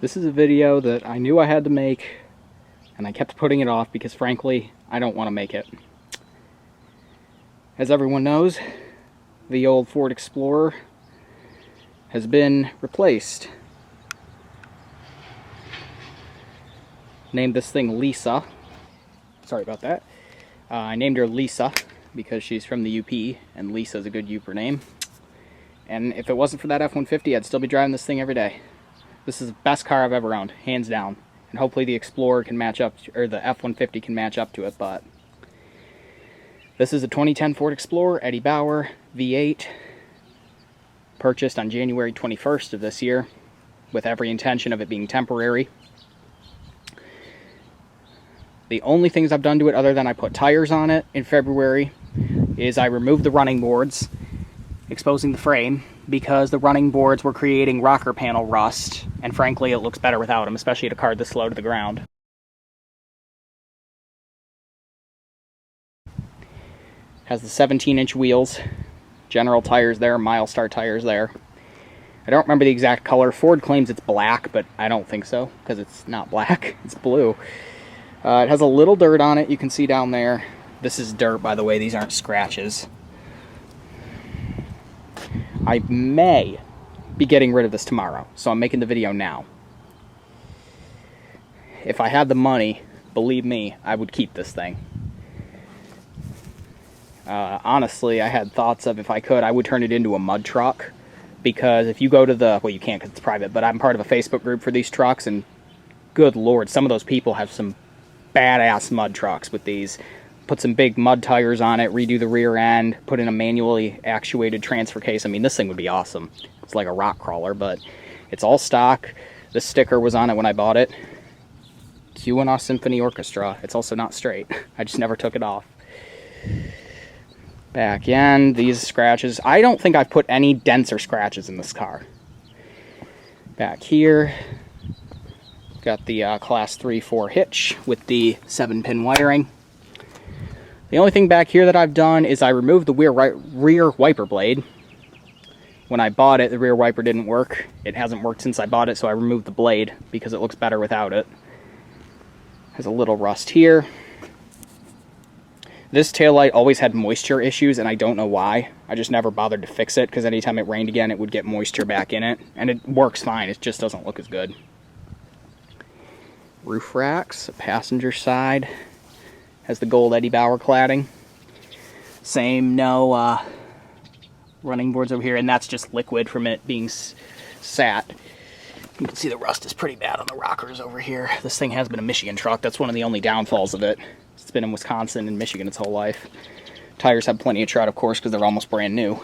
This is a video that I knew I had to make, and I kept putting it off because, frankly, I don't want to make it. As everyone knows, the old Ford Explorer has been replaced. Named this thing Lisa. Sorry about that. I named her Lisa because she's from the UP, and Lisa's a good Uper name. And if it wasn't for that F-150, I'd still be driving this thing every day. This is the best car I've ever owned, hands down. And hopefully the Explorer can match up, or the F-150 can match up to it, but this is a 2010 Ford Explorer, Eddie Bauer, V8, purchased on January 21st of this year, with every intention of it being temporary. The only things I've done to it, other than I put tires on it in February, is I removed the running boards, exposing the frame, because the running boards were creating rocker panel rust, and frankly it looks better without them, especially at a car this low to the ground. Has the 17-inch wheels, general tires there, Milestar tires there. I don't remember the exact color. Ford claims it's black, but I don't think so, because it's not black, it's blue. It has a little dirt on it, you can see down there. This is dirt, by the way, these aren't scratches. I may be getting rid of this tomorrow, so I'm making the video now. If I had the money, believe me, I would keep this thing. Honestly, I had thoughts of, if I could, I would turn it into a mud truck. Because if you go to the, well, you can't because it's private, but I'm part of a Facebook group for these trucks, and good lord, some of those people have some badass mud trucks with these. Put some big mud tires on it, redo the rear end, put in a manually actuated transfer case. I mean, this thing would be awesome. It's like a rock crawler, but it's all stock. The sticker was on it when I bought it. Q&A Symphony Orchestra. It's also not straight. I just never took it off. Back end, these scratches. I don't think I've put any dents or scratches in this car. Back here, got the Class 3-4 hitch with the 7-pin wiring. The only thing back here that I've done is I removed the rear wiper blade. When I bought it, the rear wiper didn't work. It hasn't worked since I bought it, so I removed the blade because it looks better without it. Has a little rust here. This taillight always had moisture issues, and I don't know why. I just never bothered to fix it, because anytime it rained again, it would get moisture back in it. And it works fine, it just doesn't look as good. Roof racks, passenger side. Has the gold Eddie Bauer cladding. Same, no running boards over here, and that's just liquid from it being sat. You can see the rust is pretty bad on the rockers over here. This thing has been a Michigan truck. That's one of the only downfalls of it. It's been in Wisconsin and Michigan its whole life. Tires have plenty of tread, of course, because they're almost brand new.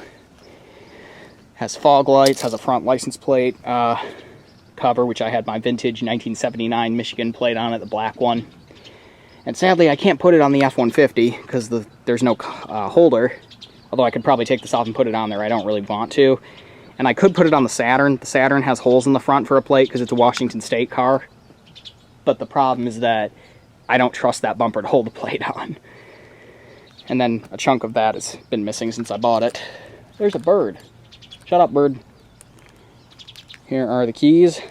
Has fog lights, has a front license plate cover, which I had my vintage 1979 Michigan plate on it, the black one. And sadly, I can't put it on the F-150 because there's no holder. Although I could probably take this off and put it on there. I don't really want to. And I could put it on the Saturn. The Saturn has holes in the front for a plate because it's a Washington State car. But the problem is that I don't trust that bumper to hold the plate on. And then a chunk of that has been missing since I bought it. There's a bird. Shut up, bird. Here are the keys.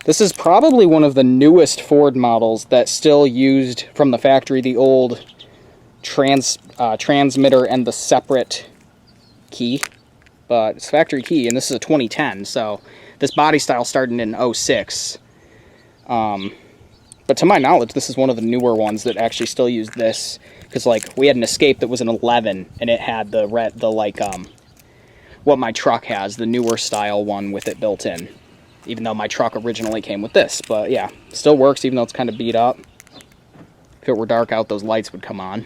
This is probably one of the newest Ford models that still used from the factory the old transmitter and the separate key. But it's factory key, and this is a 2010, so this body style started in 06. But to my knowledge, this is one of the newer ones that actually still use this. Because, like, we had an Escape that was an 11, and it had the what my truck has, the newer style one with it built in. Even though my truck originally came with this. But yeah, still works even though it's kind of beat up. If it were dark out, those lights would come on.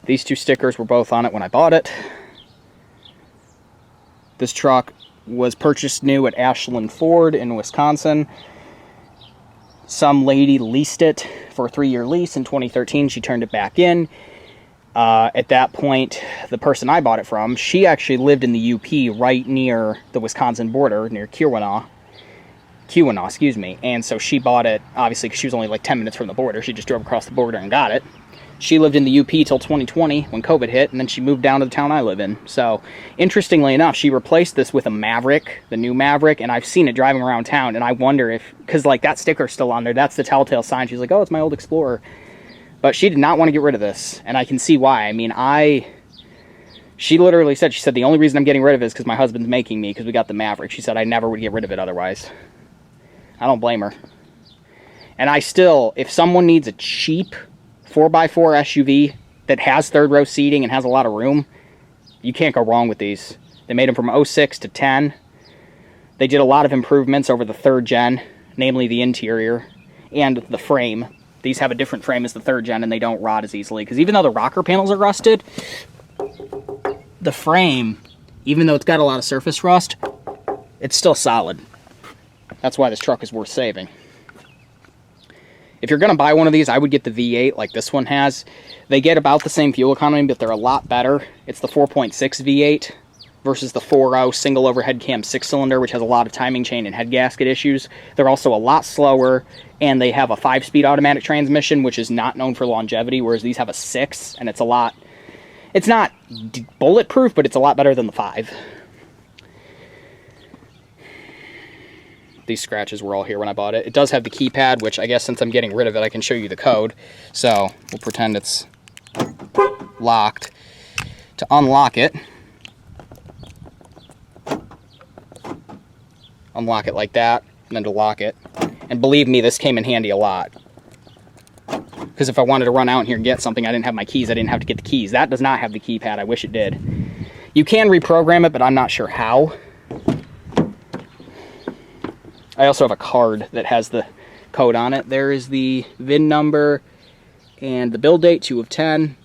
These two stickers were both on it when I bought it. This truck was purchased new at Ashland Ford in Wisconsin. Some lady leased it for a 3-year lease in 2013. She turned it back in. At that point, the person I bought it from, she actually lived in the UP right near the Wisconsin border, near Q&A, excuse me. And so she bought it, obviously, because she was only like 10 minutes from the border. She just drove across the border and got it. She lived in the UP till 2020 when COVID hit, and then she moved down to the town I live in. So, interestingly enough, she replaced this with a Maverick, the new Maverick, and I've seen it driving around town, and I wonder if, because like that sticker's still on there, that's the telltale sign. She's like, oh, it's my old Explorer. But she did not want to get rid of this, and I can see why. I mean, she literally said, the only reason I'm getting rid of it is because my husband's making me, because we got the Maverick. She said I never would get rid of it otherwise. I don't blame her. And I still, if someone needs a cheap 4x4 SUV that has third row seating and has a lot of room, you can't go wrong with these. They made them from 06 to 10. They did a lot of improvements over the third gen, namely the interior and the frame. These have a different frame as the third gen, and they don't rot as easily, because even though the rocker panels are rusted, the frame, even though it's got a lot of surface rust, it's still solid. That's why this truck is worth saving. If you're going to buy one of these, I would get the V8 like this one has. They get about the same fuel economy, but they're a lot better. It's the 4.6 V8 versus the 4.0 single overhead cam 6-cylinder, which has a lot of timing chain and head gasket issues. They're also a lot slower, and they have a 5-speed automatic transmission, which is not known for longevity, whereas these have a 6, and it's a lot... It's not bulletproof, but it's a lot better than the 5. These scratches were all here when I bought it. It does have the keypad, which I guess since I'm getting rid of it, I can show you the code. So we'll pretend it's locked. To unlock it, unlock it like that, and then to lock it. And believe me, this came in handy a lot. Because if I wanted to run out here and get something, I didn't have my keys, I didn't have to get the keys. That does not have the keypad. I wish it did. You can reprogram it, but I'm not sure how. I also have a card that has the code on it. There is the VIN number and the build date, 2 of 10.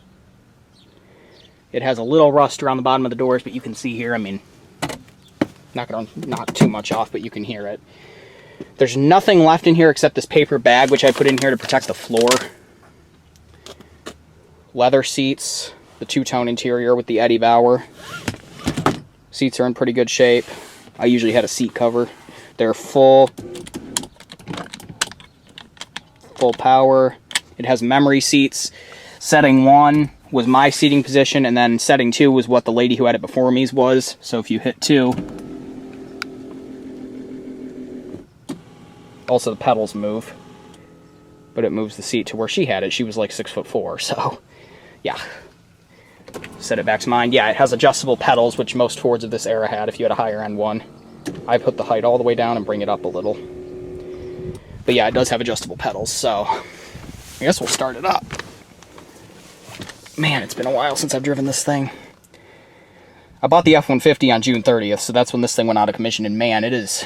It has a little rust around the bottom of the doors, but you can see here, I mean, not going to knock too much off, but you can hear it. There's nothing left in here except this paper bag, which I put in here to protect the floor. Leather seats, the two-tone interior with the Eddie Bauer. Seats are in pretty good shape. I usually had a seat cover. They're full power. It has memory seats. Setting 1 was my seating position, and then setting 2 was what the lady who had it before me's was. So if you hit 2, also the pedals move, but it moves the seat to where she had it. She was like 6'4", so yeah. Set it back to mine. Yeah, it has adjustable pedals, which most Fords of this era had if you had a higher end one. I put the height all the way down and bring it up a little. But yeah, it does have adjustable pedals, so I guess we'll start it up. Man, it's been a while since I've driven this thing. I bought the F-150 on June 30th, so that's when this thing went out of commission, and man, it is...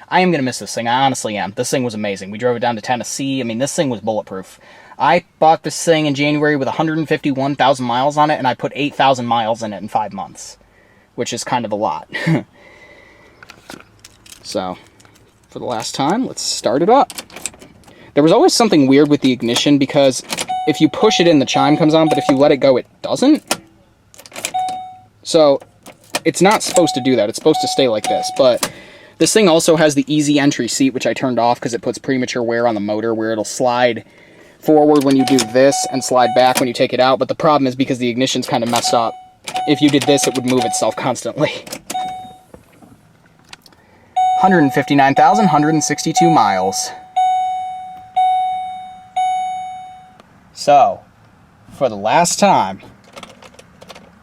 I am going to miss this thing, I honestly am. This thing was amazing. We drove it down to Tennessee. I mean, this thing was bulletproof. I bought this thing in January with 151,000 miles on it, and I put 8,000 miles in it in 5 months, which is kind of a lot. So, for the last time, let's start it up. There was always something weird with the ignition, because if you push it in, the chime comes on, but if you let it go, it doesn't. So, it's not supposed to do that. It's supposed to stay like this, but this thing also has the easy entry seat, which I turned off because it puts premature wear on the motor, where it'll slide forward when you do this and slide back when you take it out. But the problem is, because the ignition's kind of messed up, if you did this, it would move itself constantly. 159,162 miles. So, for the last time,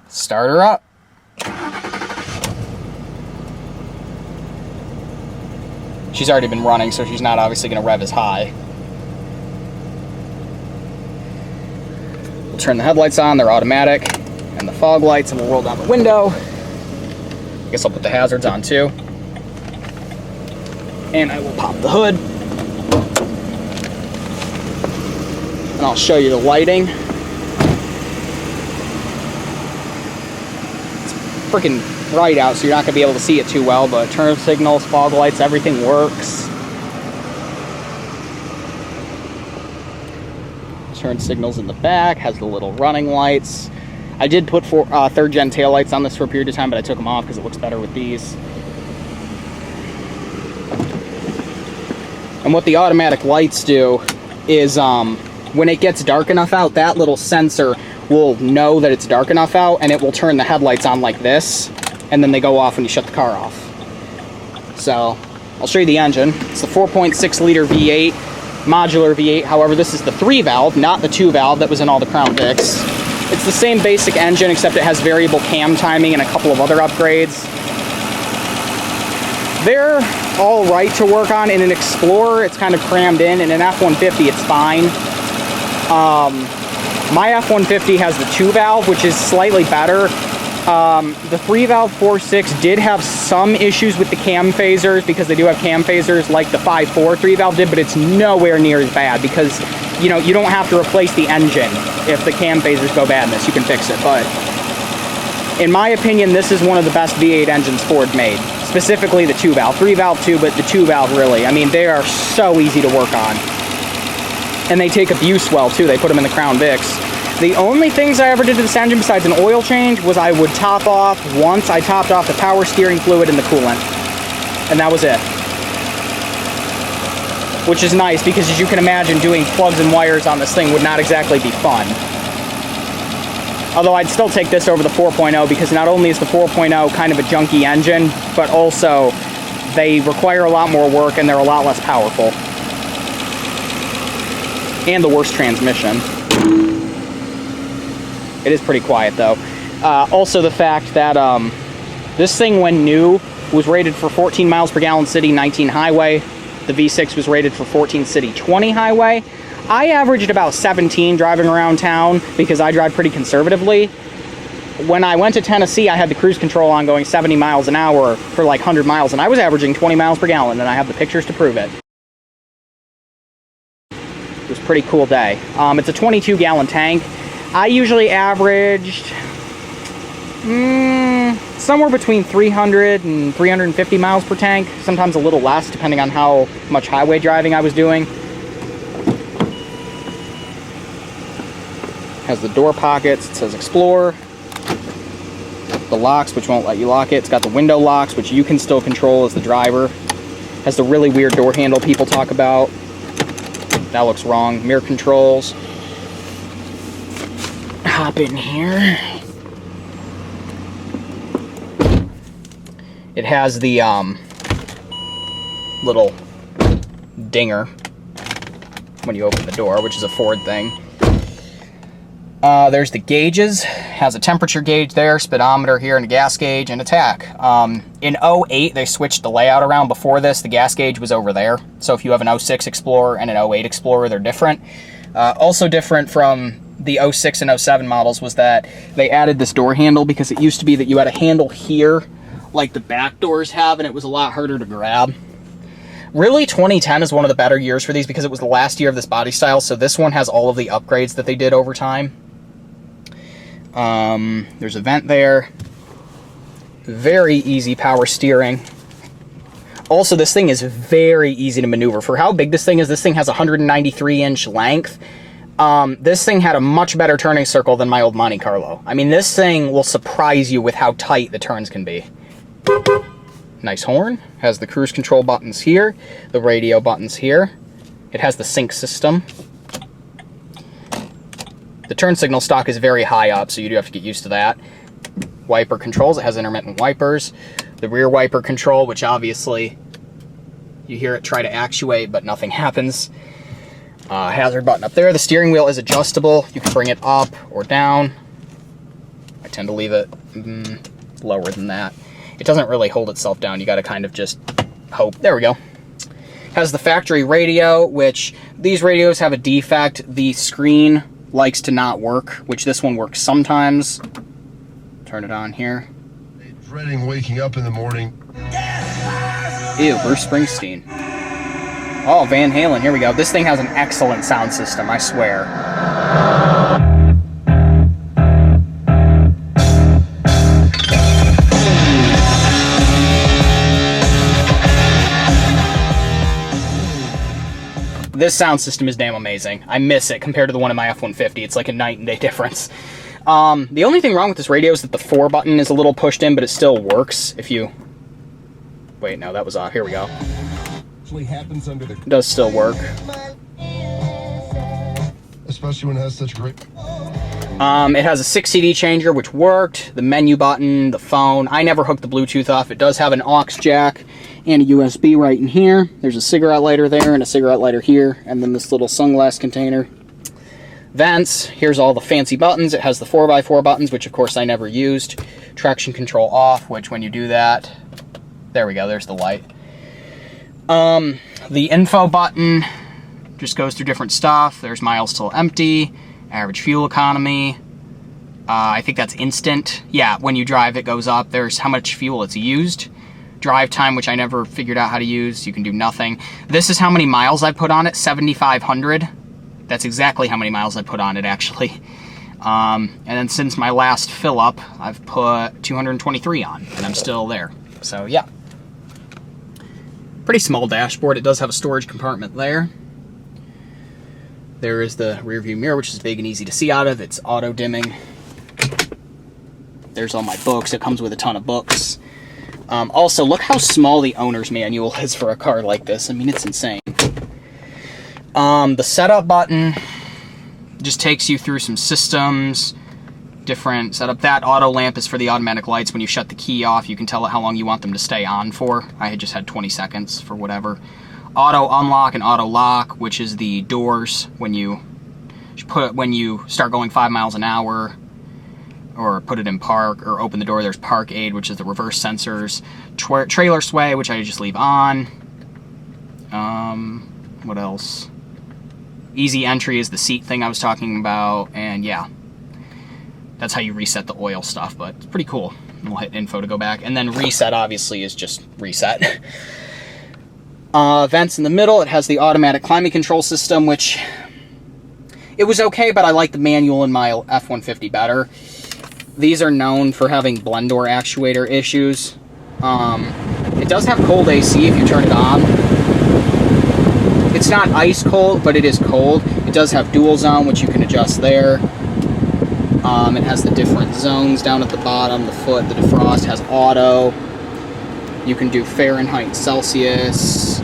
start her up. She's already been running, so she's not obviously going to rev as high. We'll turn the headlights on, they're automatic, and the fog lights, and we'll roll down the window. I guess I'll put the hazards on too. And I will pop the hood. And I'll show you the lighting. It's freaking bright out, so you're not going to be able to see it too well, but turn signals, fog lights, everything works. Turn signals in the back, has the little running lights. I did put 3rd gen taillights on this for a period of time, but I took them off because it looks better with these. And what the automatic lights do is when it gets dark enough out, that little sensor will know that it's dark enough out, and it will turn the headlights on like this, and then they go off when you shut the car off. So I'll show you the engine. It's the 4.6 liter V8, modular V8. However, this is the 3-valve, not the 2-valve that was in all the Crown Vics. It's the same basic engine, except it has variable cam timing and a couple of other upgrades. They're all right to work on. In an Explorer, it's kind of crammed in. In an F-150, it's fine. My F-150 has the 2-valve, which is slightly better. The 3-valve 4.6 did have some issues with the cam phasers, because they do have cam phasers like the 5.4 3-valve did, but it's nowhere near as bad, because, you know, you don't have to replace the engine if the cam phasers go bad in this. You can fix it. But in my opinion, this is one of the best V8 engines Ford made, specifically the 2-valve. 3-valve too, but the 2-valve really. I mean, they are so easy to work on. And they take abuse well too. They put them in the Crown Vics. The only things I ever did to this engine besides an oil change was I would top off, once I topped off the power steering fluid and the coolant. And that was it. Which is nice, because as you can imagine, doing plugs and wires on this thing would not exactly be fun. Although I'd still take this over the 4.0, because not only is the 4.0 kind of a junky engine, but also they require a lot more work and they're a lot less powerful. And the worst transmission. It is pretty quiet though. Also the fact that this thing, when new, was rated for 14 miles per gallon city, 19 highway. The V6 was rated for 14 city, 20 highway. I averaged about 17 driving around town, because I drive pretty conservatively. When I went to Tennessee, I had the cruise control on going 70 miles an hour for like 100 miles, and I was averaging 20 miles per gallon, and I have the pictures to prove it. It was a pretty cool day. It's a 22-gallon tank. I usually averaged somewhere between 300 and 350 miles per tank, sometimes a little less, depending on how much highway driving I was doing. Has the door pockets, it says Explorer. The locks, which won't let you lock it. It's got the window locks, which you can still control as the driver. Has the really weird door handle people talk about. That looks wrong. Mirror controls. Hop in here. It has the little dinger when you open the door, which is a Ford thing. There's the gauges. Has a temperature gauge there, speedometer here, and a gas gauge, and a tach. In 08, they switched the layout around. Before this, the gas gauge was over there. So if you have an 06 Explorer and an 08 Explorer, they're different. Also different from the 06 and 07 models was that they added this door handle, because it used to be that you had a handle here, like the back doors have, and it was a lot harder to grab. Really, 2010 is one of the better years for these, because it was the last year of this body style, so this one has all of the upgrades that they did over time. There's a vent there. Very easy power steering. Also, this thing is very easy to maneuver. For how big this thing is, this thing has a 193-inch length. This thing had a much better turning circle than my old Monte Carlo. I mean, this thing will surprise you with how tight the turns can be. Nice horn. Has the cruise control buttons here, the radio buttons here. It has the sync system. The turn signal stock is very high up, so you do have to get used to that. Wiper controls. It has intermittent wipers. The rear wiper control, which obviously you hear it try to actuate, but nothing happens. Hazard button up there. The steering wheel is adjustable. You can bring it up or down. I tend to leave it lower than that. It doesn't really hold itself down. You got to kind of just hope. There we go. Has the factory radio, which these radios have a defect. The screen likes to not work, which this one works sometimes. Turn it on here. Dreading waking up in the morning. Ew, Bruce Springsteen. Oh, Van Halen, here we go. This thing has an excellent sound system, I swear. This sound system is damn amazing. I miss it compared to the one in my F-150. It's like a night and day difference. The only thing wrong with this radio is that the 4 button is a little pushed in, but it still works if you... Wait, no, that was off. Here we go. Happens under the... It does still work. especially when it has such great... It has a 6 CD changer, which worked, the menu button, the phone. I never hooked the Bluetooth off. It does have an aux jack and a USB right in here. There's a cigarette lighter there and a cigarette lighter here, and then this little sunglass container. Vents, here's all the fancy buttons. It has the 4x4 buttons, which of course I never used. Traction control off, which when you do that, there we go, there's the light. The info button just goes through different stuff. There's miles till empty, average fuel economy. I think that's instant. Yeah, when you drive it goes up. There's how much fuel it's used. Drive time, which I never figured out how to use. You can do nothing. This is how many miles I put on it, 7,500. That's exactly how many miles I put on it, actually. And then since my last fill up, I've put 223 on, and I'm still there. So yeah. Pretty small dashboard. It does have a storage compartment there. There is the rear view mirror, which is big and easy to see out of. It's auto dimming. There's all my books. It comes with a ton of books. Also, look how small the owner's manual is for a car like this. I mean, it's insane. The setup button just takes you through some systems, different setup. That auto lamp is for the automatic lights. When you shut the key off, you can tell it how long you want them to stay on for. I had just had 20 seconds for whatever. Auto unlock and auto lock, which is the doors when you start going 5 miles an hour, or put it in park, or open the door. There's park aid, which is the reverse sensors. Trailer sway, which I just leave on. What else? Easy entry is the seat thing I was talking about, and yeah, that's how you reset the oil stuff, but it's pretty cool. We'll hit info to go back, and then reset obviously is just reset. Vents in the middle. It has the automatic climate control system, which it was okay, but I like the manual in my F-150 better. These are known for having blend door actuator issues. It does have cold AC if you turn it on. It's not ice cold, but it is cold. It does have dual zone, which you can adjust there. It has the different zones down at the bottom. The foot, the defrost has auto. You can do Fahrenheit and Celsius.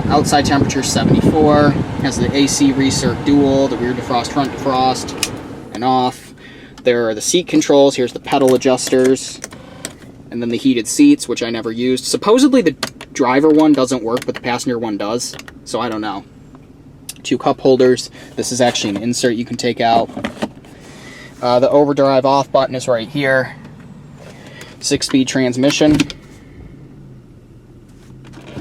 Outside temperature 74. Has the AC recirc dual, the rear defrost, front defrost, and off. There are the seat controls. Here's the pedal adjusters. And then the heated seats, which I never used. Supposedly the driver one doesn't work, but the passenger one does. So I don't know. 2 cup holders. This is actually an insert you can take out. The overdrive off button is right here. 6-speed transmission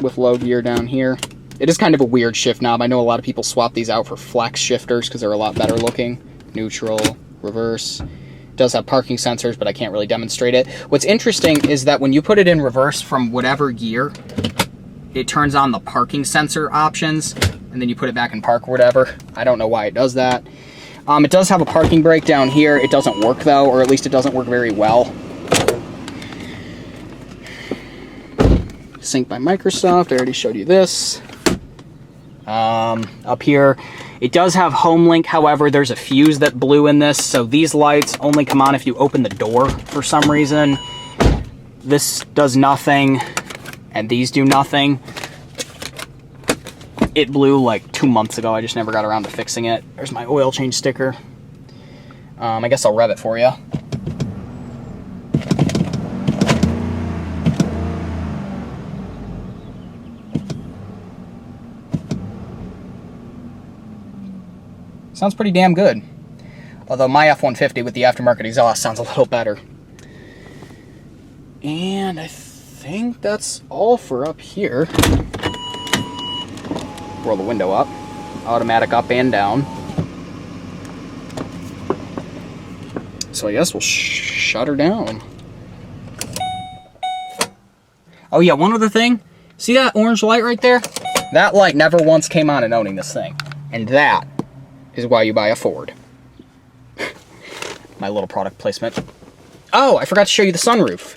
with low gear down here. It is kind of a weird shift knob. I know a lot of people swap these out for flex shifters because they're a lot better looking. Neutral, reverse. It does have parking sensors, but I can't really demonstrate it. What's interesting is that when you put it in reverse from whatever gear, it turns on the parking sensor options, and then you put it back in park or whatever. I don't know why it does that. It does have a parking brake down here. It doesn't work though, or at least it doesn't work very well. Sync by Microsoft, I already showed you this. Up here, it does have home link. However, there's a fuse that blew in this, so these lights only come on if you open the door for some reason. This does nothing, and these do nothing. It blew like 2 months ago. I just never got around to fixing it. There's my oil change sticker. I guess I'll rev it for you. Sounds pretty damn good. Although my F-150 with the aftermarket exhaust sounds a little better. And I think that's all for up here. Roll the window up. Automatic up and down. So I guess we'll shut her down. Oh yeah, one other thing. See that orange light right there? That light never once came on in owning this thing. And that is why you buy a Ford. My little product placement. Oh, I forgot to show you the sunroof.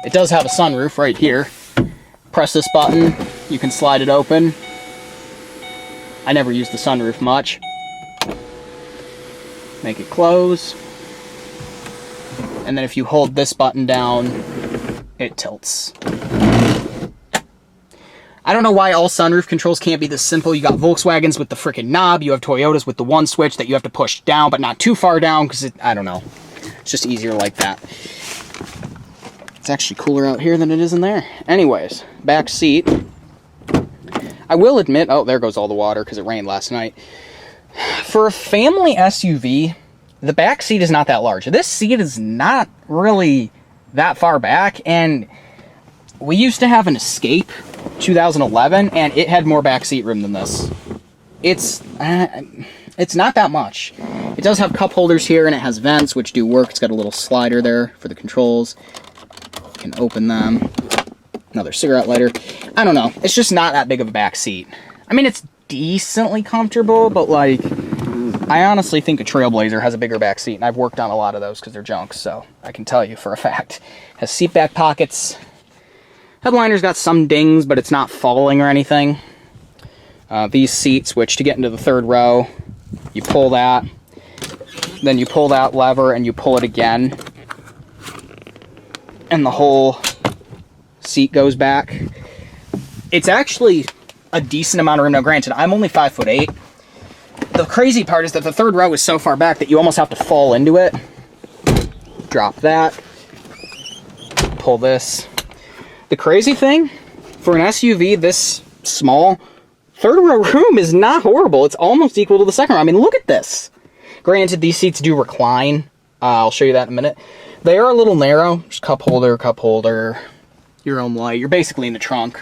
It does have a sunroof right here. Press this button, you can slide it open. I never use the sunroof much. Make it close. And then if you hold this button down, it tilts. I don't know why all sunroof controls can't be this simple. You got Volkswagens with the frickin' knob. You have Toyotas with the one switch that you have to push down, but not too far down because I don't know. It's just easier like that. It's actually cooler out here than it is in there. Anyways, back seat. I will admit, oh, there goes all the water because it rained last night. For a family SUV, the back seat is not that large. This seat is not really that far back, and we used to have an Escape 2011, and it had more back seat room than this. It's not that much. It does have cup holders here, and it has vents, which do work. It's got a little slider there for the controls. You can open them. Another cigarette lighter. I don't know. It's just not that big of a back seat. I mean, it's decently comfortable, but like, I honestly think a Trailblazer has a bigger back seat, and I've worked on a lot of those because they're junk, so I can tell you for a fact. Has seat back pockets. Headliner's got some dings, but it's not falling or anything. These seats, which to get into the third row, you pull that, then you pull that lever and you pull it again, and the whole seat goes back. It's actually a decent amount of room. Now granted, I'm only 5'8". The crazy part is that the third row is so far back that you almost have to fall into it. Drop that. Pull this. The crazy thing, for an SUV this small, third row room is not horrible. It's almost equal to the second row. I mean, look at this. Granted, these seats do recline. I'll show you that in a minute. They are a little narrow. Just cup holder, your own light. You're basically in the trunk.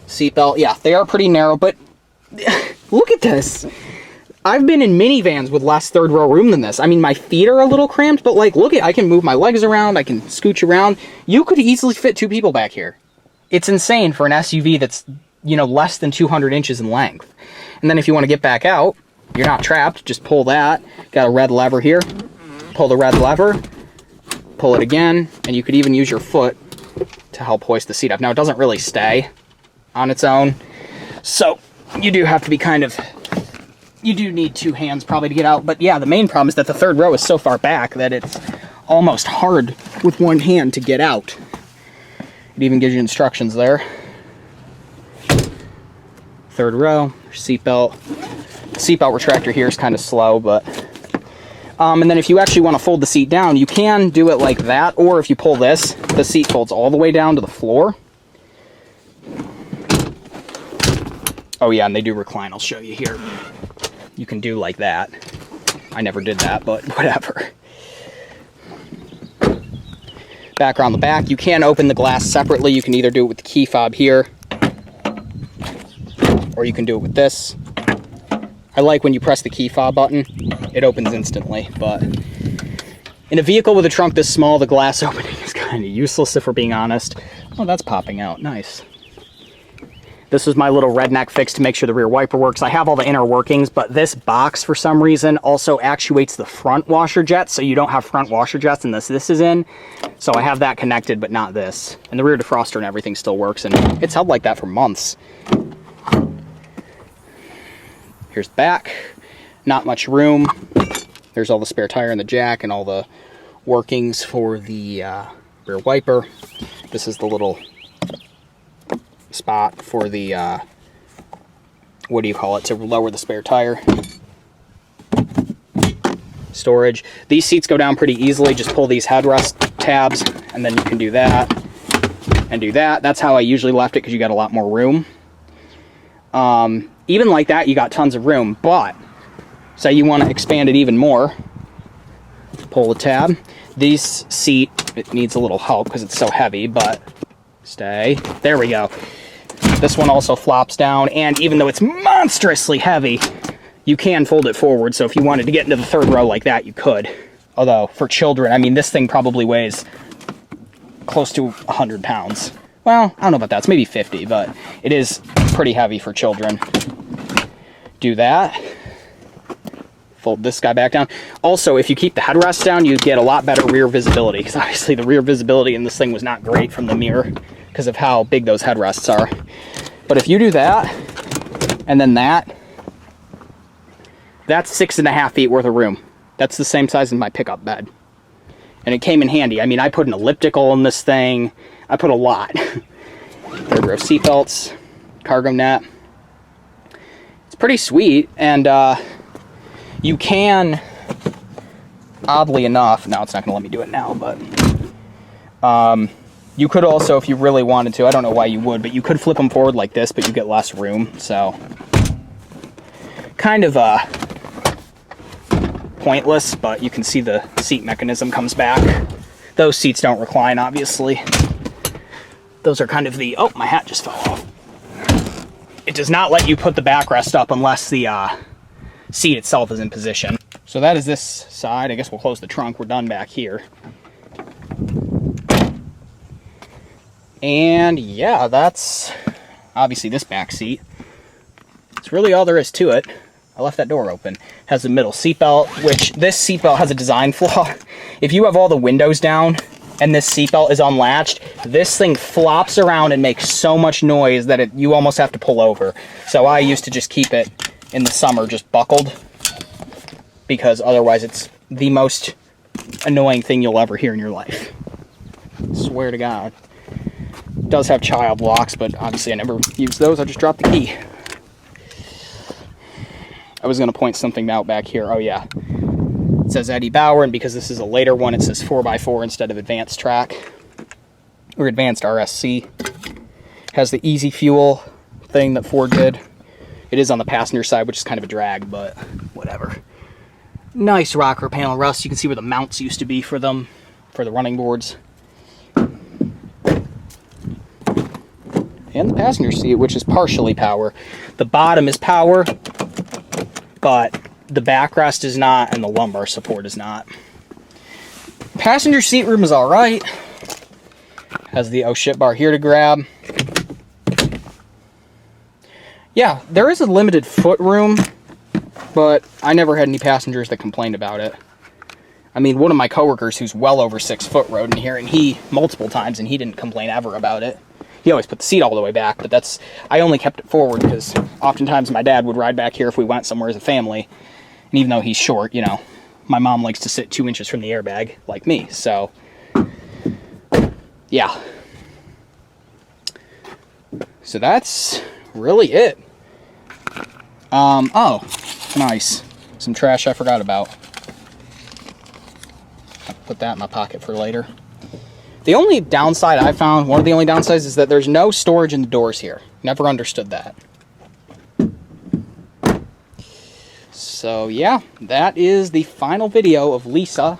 Seatbelt, yeah, they are pretty narrow, but look at this. I've been in minivans with less third row room than this. I mean, my feet are a little cramped, but like, look at, I can move my legs around, I can scooch around. You could easily fit 2 people back here. It's insane for an SUV that's, you know, less than 200 inches in length. And then if you want to get back out, you're not trapped, just pull that. Got a red lever here. Pull the red lever, pull it again, and you could even use your foot to help hoist the seat up. Now, it doesn't really stay on its own, so you do have to be kind of, you do need 2 hands probably to get out. But yeah, the main problem is that the third row is so far back that it's almost hard with one hand to get out. It even gives you instructions there. Third row, seatbelt. Seatbelt retractor here is kind of slow, but and then if you actually want to fold the seat down, you can do it like that, or if you pull this, the seat folds all the way down to the floor. Oh yeah, and they do recline. I'll show you here. You can do like that. I never did that, but whatever. Back around the back, you can open the glass separately. You can either do it with the key fob here, or you can do it with this. I like when you press the key fob button, it opens instantly, but in a vehicle with a trunk this small, the glass opening is kind of useless if we're being honest. Oh, that's popping out. Nice. This is my little redneck fix to make sure the rear wiper works. I have all the inner workings, but this box, for some reason, also actuates the front washer jets, so you don't have front washer jets, and this is in. So I have that connected, but not this. And the rear defroster and everything still works, and it's held like that for months. Here's the back. Not much room. There's all the spare tire in the jack and all the workings for the rear wiper. This is the little spot for the, what do you call it, to lower the spare tire. Storage. These seats go down pretty easily. Just pull these headrest tabs, and then you can do that and do that. That's how I usually left it, because you got a lot more room. Even like that, you got tons of room, but say you want to expand it even more, pull the tab. This seat, it needs a little help because it's so heavy, but stay. There we go. This one also flops down, and even though it's monstrously heavy, you can fold it forward, so if you wanted to get into the third row like that, you could. Although, for children, I mean, this thing probably weighs close to 100 pounds. Well, I don't know about that, it's maybe 50, but it is pretty heavy for children. Do that. Fold this guy back down. Also, if you keep the headrest down, you get a lot better rear visibility, because obviously the rear visibility in this thing was not great from the mirror because of how big those headrests are. But if you do that, and then that, that's 6.5 feet worth of room. That's the same size as my pickup bed. And it came in handy. I mean, I put an elliptical in this thing. I put a lot. Third row seatbelts. cargo net. It's pretty sweet, and you can, oddly enough, now it's not going to let me do it now, but you could also, if you really wanted to, I don't know why you would, but you could flip them forward like this, but you get less room, so kind of pointless, but you can see the seat mechanism comes back. Those seats don't recline, obviously. Those are kind of the, oh, my hat just fell off. It does not let you put the backrest up unless the seat itself is in position. So that is this side. I guess we'll close the trunk. We're done back here. And yeah, that's obviously this back seat. It's really all there is to it. I left that door open. Has the middle seatbelt, which this seatbelt has a design flaw. If you have all the windows down and this seatbelt is unlatched, this thing flops around and makes so much noise that you almost have to pull over. So I used to just keep it in the summer just buckled, because otherwise it's the most annoying thing you'll ever hear in your life. I swear to God. It does have child locks, but obviously I never used those. I just dropped the key. I was going to point something out back here. Oh yeah. It says Eddie Bauer, and because this is a later one, it says 4x4 instead of advanced track. Or advanced RSC. Has the easy fuel thing that Ford did. It is on the passenger side, which is kind of a drag, but whatever. Nice rocker panel rust. You can see where the mounts used to be for them, for the running boards. And the passenger seat, which is partially power. The bottom is power, but the backrest is not, and the lumbar support is not. Passenger seat room is alright. Has the oh shit bar here to grab. Yeah, there is a limited foot room, but I never had any passengers that complained about it. I mean, one of my coworkers who's well over 6 foot rode in here, and he, multiple times, and he didn't complain ever about it. He always put the seat all the way back, but that's, I only kept it forward because oftentimes my dad would ride back here if we went somewhere as a family. And even though he's short, you know, my mom likes to sit 2 inches from the airbag, like me, so, yeah. So that's really it. Oh, nice. Some trash I forgot about. I'll put that in my pocket for later. The only downside I found, one of the only downsides, is that there's no storage in the doors here. Never understood that. So yeah, that is the final video of Lisa,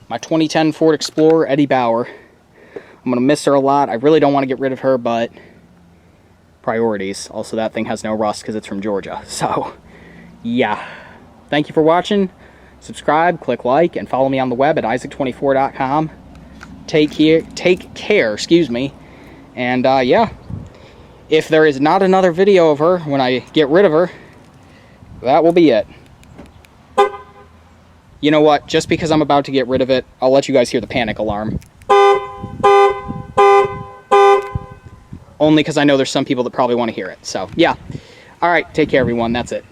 my 2010 Ford Explorer Eddie Bauer. I'm going to miss her a lot. I really don't want to get rid of her, but priorities. Also, that thing has no rust because it's from Georgia. So, yeah. Thank you for watching. Subscribe, click like, and follow me on the web at isaac24.com. Take care, excuse me. And, yeah. If there is not another video of her when I get rid of her, that will be it. You know what? Just because I'm about to get rid of it, I'll let you guys hear the panic alarm. Only because I know there's some people that probably want to hear it. So, yeah. Alright, take care, everyone. That's it.